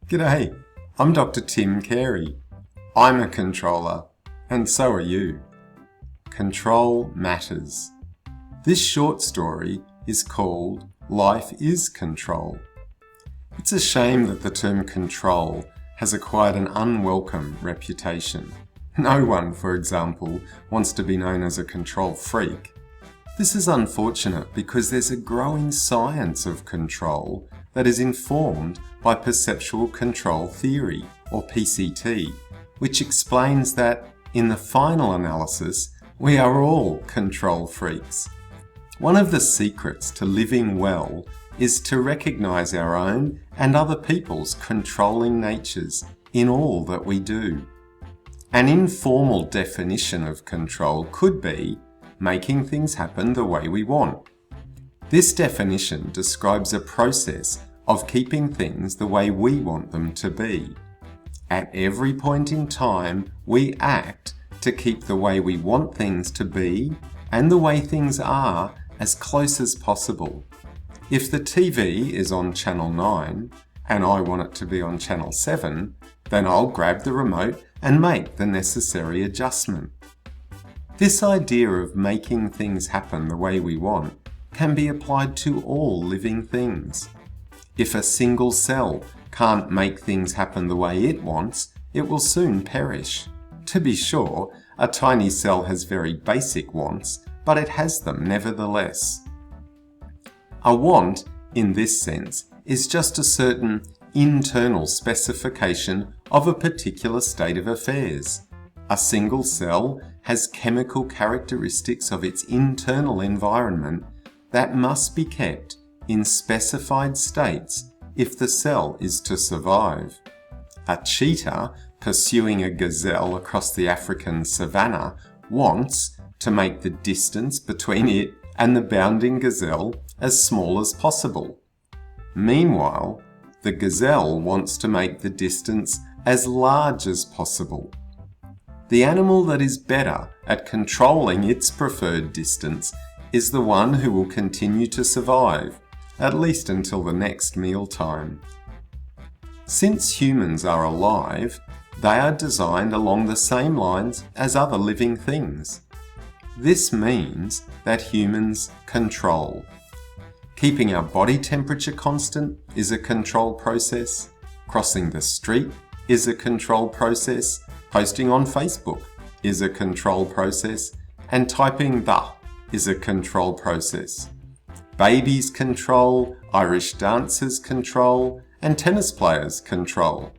G'day, I'm Dr. Tim Carey. I'm a controller, and so are you. Control matters. This short story is called Life is Control. It's a shame that the term control has acquired an unwelcome reputation. No one, for example, wants to be known as a control freak. This is unfortunate because there's a growing science of control that is informed by perceptual control theory, or PCT, which explains that, in the final analysis, we are all control freaks. One of the secrets to living well is to recognize our own and other people's controlling natures in all that we do. An informal definition of control could be making things happen the way we want. This definition describes a process of keeping things the way we want them to be. At every point in time, we act to keep the way we want things to be and the way things are as close as possible. If the TV is on channel 9 and I want it to be on channel 7, then I'll grab the remote and make the necessary adjustment. This idea of making things happen the way we want can be applied to all living things. If a single cell can't make things happen the way it wants, it will soon perish. To be sure, a tiny cell has very basic wants, but it has them nevertheless. A want, in this sense, is just a certain internal specification of a particular state of affairs. A single cell has chemical characteristics of its internal environment that must be kept in specified states if the cell is to survive. A cheetah pursuing a gazelle across the African savannah wants to make the distance between it and the bounding gazelle as small as possible. Meanwhile, the gazelle wants to make the distance as large as possible. The animal that is better at controlling its preferred distance is the one who will continue to survive, at least until the next mealtime. Since humans are alive, they are designed along the same lines as other living things. This means that humans control. Keeping our body temperature constant is a control process. Crossing the street is a control process. Posting on Facebook is a control process. And typing "the" is a control process. Babies control, Irish dancers control, and tennis players control.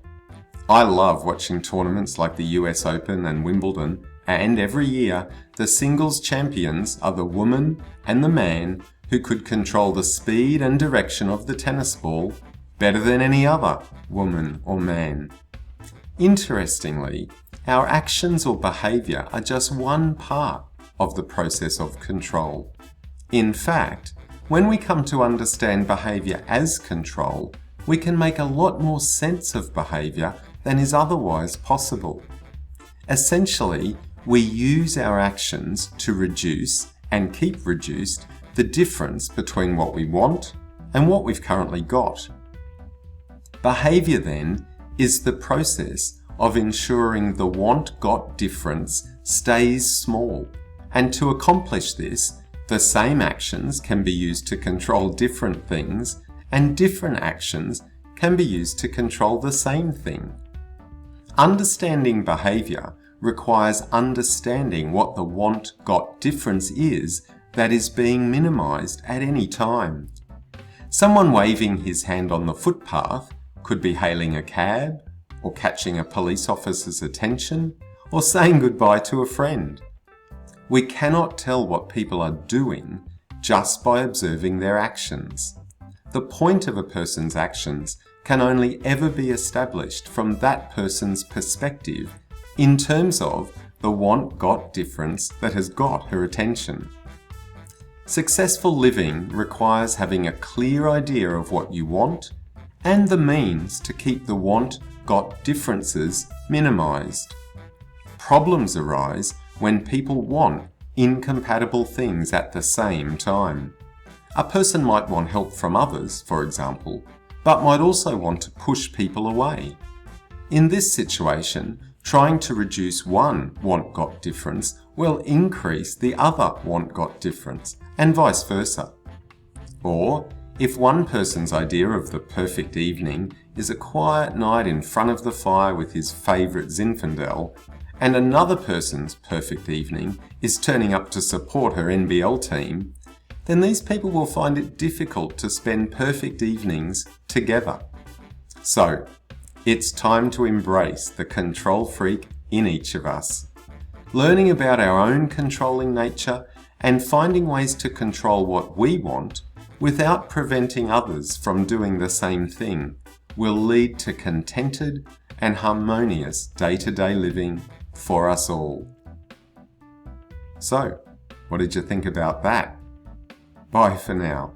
I love watching tournaments like the US Open and Wimbledon, and every year the singles champions are the woman and the man who could control the speed and direction of the tennis ball better than any other woman or man. Interestingly, our actions or behaviour are just one part of the process of control. In fact, when we come to understand behaviour as control, we can make a lot more sense of behaviour than is otherwise possible. Essentially, we use our actions to reduce and keep reduced the difference between what we want and what we've currently got. Behaviour, then, is the process of ensuring the want-got difference stays small, and to accomplish this, the same actions can be used to control different things, and different actions can be used to control the same thing. Understanding behaviour requires understanding what the want-got difference is that is being minimised at any time. Someone waving his hand on the footpath could be hailing a cab, or catching a police officer's attention, or saying goodbye to a friend. We cannot tell what people are doing just by observing their actions. The point of a person's actions can only ever be established from that person's perspective in terms of the want-got difference that has got her attention. Successful living requires having a clear idea of what you want and the means to keep the want-got differences minimised. Problems arise when people want incompatible things at the same time. A person might want help from others, for example, but might also want to push people away. In this situation, trying to reduce one want-got difference will increase the other want-got difference, and vice versa. Or, if one person's idea of the perfect evening is a quiet night in front of the fire with his favourite Zinfandel, and another person's perfect evening is turning up to support her NBL team, then these people will find it difficult to spend perfect evenings together. So, it's time to embrace the control freak in each of us. Learning about our own controlling nature and finding ways to control what we want without preventing others from doing the same thing will lead to contented and harmonious day-to-day living for us all. So, what did you think about that? Bye for now.